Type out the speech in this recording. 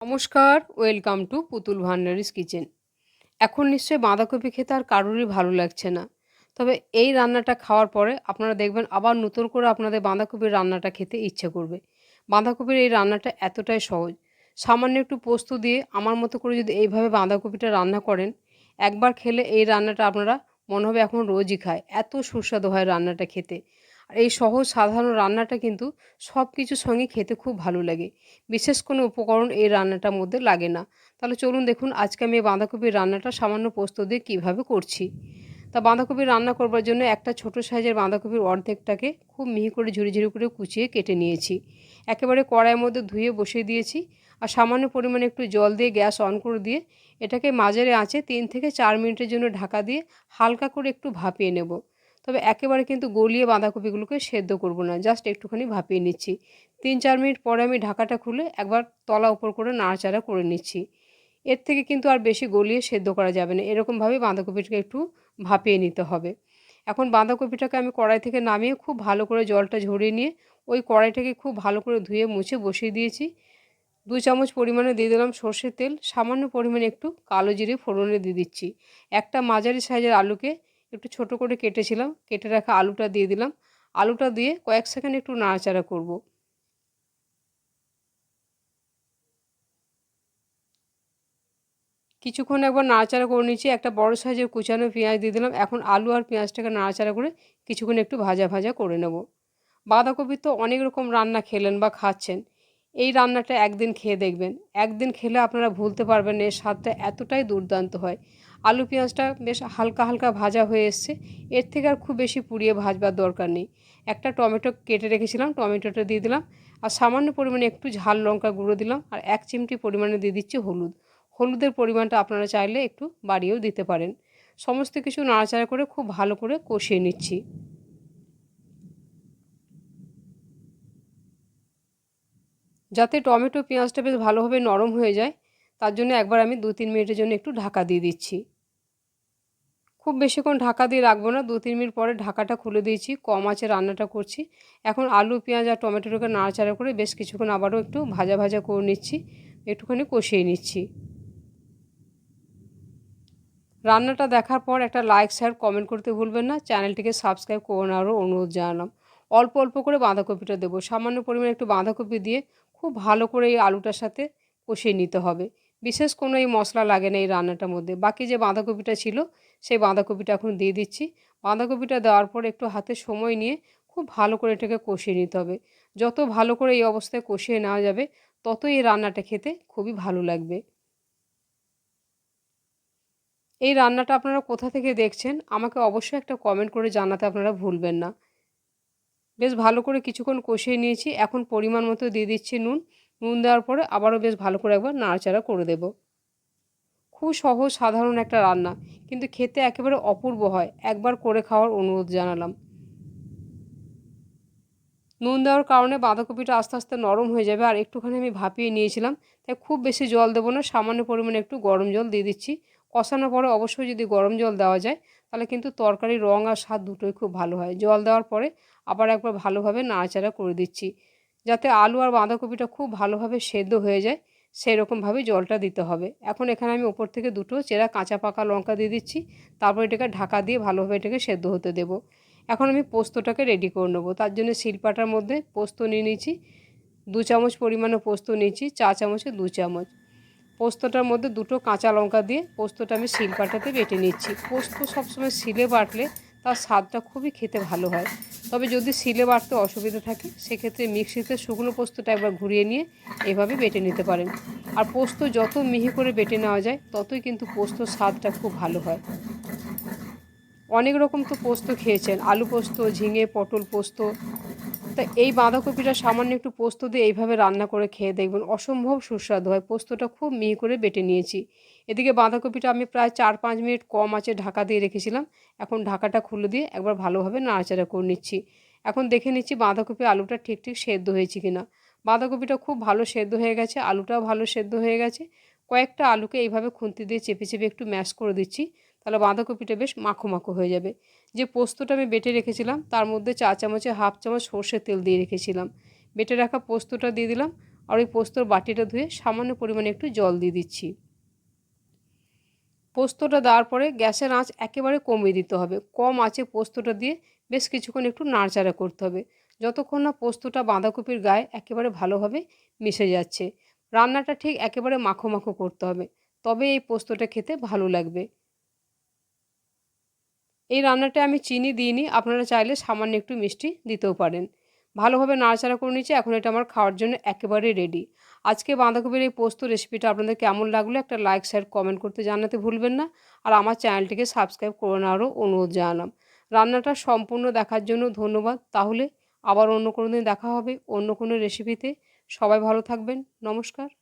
নমস্কার, welcome to পুতুল ভান্ডারিস kitchen. এখন নিশ্চয়ই বাঁধাকপি খেতে আর কারোরই ভালো লাগছে না। তবে এই রান্নাটা খাওয়ার পরে আপনারা দেখবেন আবার নতুন করে আপনাদের বাঁধাকপির রান্নাটা খেতে ইচ্ছে করবে। বাঁধাকপির এই রান্নাটা এতটাই সহজ। সামান্য একটু পোস্ত দিয়ে আমার মতো করে যদি এইভাবে বাঁধাকপিটা রান্না করেন, একবার খেলে এই রান্নাটা আপনারা মনে হবে এখন রোজই খায়। এত সুস্বাদু হয় রান্নাটা খেতে। আর এই সহজ সাধারণ রান্নাটা কিন্তু সব কিছুর সঙ্গে খেতে খুব ভালো লাগে। বিশেষ কোনো উপকরণ এই রান্নাটার মধ্যে লাগে না। তাহলে চলুন দেখুন আজকে আমি এই বাঁধাকপির রান্নাটা সামান্য পোস্ত দিয়ে কীভাবে করছি। তা বাঁধাকপি রান্না করবার জন্য একটা ছোট সাইজের বাঁধাকপির অর্ধেকটাকে খুব মিহি করে ঝুরি ঝুরি করে কুচিয়ে কেটে নিয়েছি। একেবারে কড়াইয়ের মধ্যে ধুয়ে বসিয়ে দিয়েছি আর সামান্য পরিমাণে একটু জল দিয়ে গ্যাস অন করে দিয়ে এটাকে মাঝারি আঁচে 3 থেকে 4 মিনিটের জন্য ঢাকা দিয়ে হালকা করে একটু ভাপিয়ে নেব। তবে একেবারে কিন্তু গলিয়ে বাঁধাকপিগুলোকে সেদ্ধ করব না, জাস্ট একটুখানি ভাপিয়ে নিচ্ছি। 3-4 মিনিট পরে আমি ঢাকাটা খুলে একবার তলা উপর করে নাড়াচাড়া করে নিচ্ছি। এর থেকে কিন্তু আর বেশি গলিয়ে সেদ্ধ করা যাবে না, এরকমভাবে বাঁধাকপিটাকে একটু ভাপিয়ে নিতে হবে। এখন বাঁধাকপিটাকে আমি কড়াই থেকে নামিয়ে খুব ভালো করে জলটা ঝরিয়ে নিয়ে ওই কড়াইটাকে খুব ভালো করে ধুয়ে মুছে বসিয়ে দিয়েছি। 2 চামচ পরিমাণে দিয়ে দিলাম সর্ষের তেল, সামান্য পরিমাণে একটু কালো জিরে ফোড়নে দিয়ে দিচ্ছি। একটা মাঝারি সাইজের আলুকে একটু ছোট করে কেটেছিলাম, কেটে রাখা আলুটা দিয়ে দিলাম। আলুটা দিয়ে কয়েক সেকেন্ড একটু নাড়াচাড়া করব। কিছুক্ষণ একবার নাড়াচাড়া করে নিচ্ছি। একটা বড় সাইজের কুচানো পেঁয়াজ দিয়ে দিলাম। এখন আলু আর পেঁয়াজটাকে নাড়াচাড়া করে কিছুক্ষণ একটু ভাজা ভাজা করে নেব। বাঁধাকপির তো অনেক রকম রান্না খেলেন বা খাচ্ছেন। এই রান্নাটা একদিন খেয়ে দেখবেন। একদিন খেলে আপনারা ভুলতে পারবেন না, এর স্বাদটা এতটাই দুর্দান্ত হয়। আলু পেঁয়াজটা বেশ হালকা হালকা ভাজা হয়ে এসছে। এর থেকে আর খুব বেশি পুড়িয়ে ভাজবার দরকার নেই। একটা টমেটো কেটে রেখেছিলাম, টমেটোটা দিয়ে দিলাম। আর সামান্য পরিমাণে একটু ঝাল লঙ্কা গুঁড়ো দিলাম আর 1 চিমটি পরিমাণে দিয়ে দিচ্ছি হলুদ। হলুদের পরিমাণটা আপনারা চাইলে একটু বাড়িয়েও দিতে পারেন। সমস্ত কিছু নাড়াচাড়া করে খুব ভালো করে কষিয়ে নিচ্ছি। যাতে টমেটো পেঁয়াজটা বেশ ভালোভাবে নরম হয়ে যায়, তার জন্য একবার আমি 2-3 মিনিটের জন্য একটু ঢাকা দিয়ে দিচ্ছি। খুব বেশিক্ষণ ঢাকা দিয়ে রাখবো না, 2-3 মিনিট পরে ঢাকাটা খুলে দিয়েছি। কম আঁচে রান্নাটা করছি। এখন আলু পেঁয়াজ আর টমেটোটাকে নাড়াচাড়া করে বেশ কিছুক্ষণ আবারও একটু ভাজা ভাজা করে নিচ্ছি, একটুখানি কষিয়ে নিচ্ছি। রান্নাটা দেখার পর একটা লাইক শেয়ার কমেন্ট করতে ভুলবেন না। চ্যানেলটিকে সাবস্ক্রাইব করে নেওয়ারও অনুরোধ জানালাম। অল্প অল্প করে বাঁধাকপিটা দেবো, সামান্য পরিমাণে একটু বাঁধাকপি দিয়ে খুব ভালো করে এই আলুটার সাথে কষিয়ে নিতে হবে। বিশেষ কোনো এই মশলা লাগে না এই রান্নাটার মধ্যে। বাকি যে বাঁধাকপিটা ছিল সেই বাঁধাকপিটা এখন দিয়ে দিচ্ছি। বাঁধাকপিটা দেওয়ার পর একটু হাতে সময় নিয়ে খুব ভালো করে এটাকে কষিয়ে নিতে হবে। যত ভালো করে এই অবস্থায় কষিয়ে নেওয়া যাবে, ততই এই রান্নাটা খেতে খুবই ভালো লাগবে। এই রান্নাটা আপনারা কোথা থেকে দেখছেন আমাকে অবশ্যই একটা কমেন্ট করে জানাতে আপনারা ভুলবেন না। বেশ ভালো করে কিছুক্ষণ কষিয়ে নিয়েছি। এখন পরিমাণ মতো দিয়ে দিচ্ছি নুন। নুন দেওয়ার পরে আবারও বেশ ভালো করে একবার নাড়াচাড়া করে দেব। খুব সহজ সাধারণ একটা রান্না, কিন্তু খেতে একেবারে অপূর্ব হয়। একবার করে খাওয়ার অনুরোধ জানালাম। নুন দেওয়ার কারণে বাঁধাকপিটা আস্তে আস্তে নরম হয়ে যাবে আর একটুখানি আমি ভাপিয়ে নিয়েছিলাম, তাই খুব বেশি জল দেবো না, সামান্য পরিমাণে একটু গরম জল দিয়ে দিচ্ছি। কষানোর পরে অবশ্যই যদি গরম জল দেওয়া যায় তাহলে কিন্তু তরকারির রঙ আর স্বাদ দুটোই খুব ভালো হয়। জল দেওয়ার পরে আবার একবার ভালোভাবে নাড়াচাড়া করে দিচ্ছি, যাতে আলু আর বাঁধাকপিটা খুব ভালোভাবে সেদ্ধ হয়ে যায় সেই রকমভাবে জলটা দিতে হবে। এখন এখানে আমি ওপর থেকে দুটো চেরা কাঁচা পাকা লঙ্কা দিয়ে দিচ্ছি। তারপর এটাকে ঢাকা দিয়ে ভালোভাবে এটাকে সেদ্ধ হতে দেবো। এখন আমি পোস্তটাকে রেডি করে নেবো। তার জন্য শিলপাটার মধ্যে পোস্ত নিয়ে নিয়েছি। 2 চামচ পরিমাণে পোস্ত নিয়েছি, চা চামচে 2 চামচ। পোস্তটার মধ্যে দুটো কাঁচা লঙ্কা দিয়ে পোস্তটা আমি শিলপাটাতে বেটে নিচ্ছি। পোস্ত সবসময় শিলে বাটলে তার স্বাদটা খুবই খেতে ভালো হয়। তবে যদি শিলে বাটতে অসুবিধা থাকে সেক্ষেত্রে মিক্সিতে শুকনো পোস্তটা একবার ঘুরিয়ে নিয়ে এভাবে বেটে নিতে পারেন। আর পোস্ত যত মিহি করে বেটে নেওয়া যায় ততই কিন্তু পোস্তর স্বাদটা খুব ভালো হয়। অনেক রকম তো পোস্ত খেয়েছেন, আলু পোস্ত, ঝিঙে পটল পোস্ত। তা এই বাঁধাকপিটা সামান্য একটু পোস্ত দিয়ে এইভাবে রান্না করে খেয়ে দেখবেন, অসম্ভব সুস্বাদু হয়। পোস্তটা খুব মিহি করে বেটে নিয়েছি। এদিকে বাঁধাকপিটা আমি প্রায় 4-5 মিনিট কম আঁচে ঢাকা দিয়ে রেখেছিলাম। এখন ঢাকাটা খুলে দিয়ে একবার ভালোভাবে নাড়াচাড়া করে নিচ্ছি। এখন দেখে নিচ্ছি বাঁধাকপি আলুটা ঠিক ঠিক সেদ্ধ হয়েছে কিনা। বাঁধাকপিটা খুব ভালো সেদ্ধ হয়ে গেছে, আলুটাও ভালো সেদ্ধ হয়ে গেছে। কয়েকটা আলুকে এইভাবে খুন্তি দিয়ে চেপে চেপে একটু ম্যাশ করে দিচ্ছি, তাহলে বাঁধাকপিটা বেশ মাখো মাখো হয়ে যাবে। যে পোস্তটা আমি বেটে রেখেছিলাম তার মধ্যে চা চামচে হাফ চামচ সর্ষের তেল দিয়ে রেখেছিলাম। বেটে রাখা পোস্তটা দিয়ে দিলাম আর ওই পোস্তর বাটিটা ধুয়ে সামান্য পরিমাণে একটু জল দিয়ে দিচ্ছি। পোস্তটা দেওয়ার পরে গ্যাসের আঁচ একেবারে কমিয়ে দিতে হবে। কম আঁচে পোস্তটা দিয়ে বেশ কিছুক্ষণ একটু নাড়াচাড়া করতে হবে, যতক্ষণ না পোস্তটা বাঁধাকপির গায়ে একেবারে ভালোভাবে মিশে যাচ্ছে। রান্নাটা ঠিক একেবারে মাখো মাখো করতে হবে, তবে এই পোস্তটা খেতে ভালো লাগবে। এই রান্নাটায় আমি চিনি দিইনি, আপনারা চাইলে সামান্য একটু মিষ্টি দিতেও পারেন। ভালোভাবে নাড়াচাড়া করে নিচ্ছি, এখন এটা আমার খাওয়ার জন্য একেবারে রেডি। আজকে বাঁধাকপির এই পোস্ত রেসিপিটা আপনাদের কেমন লাগলো একটা লাইক শেয়ার কমেন্ট করতে জানাতে ভুলবেন না। আর আমার চ্যানেলটিকে সাবস্ক্রাইব করে নেওয়ারও অনুরোধ জানালাম। রান্নাটা সম্পূর্ণ দেখার জন্য ধন্যবাদ। তাহলে আবার অন্য কোনো দিন দেখা হবে অন্য কোনো রেসিপিতে। সবাই ভালো থাকবেন। নমস্কার।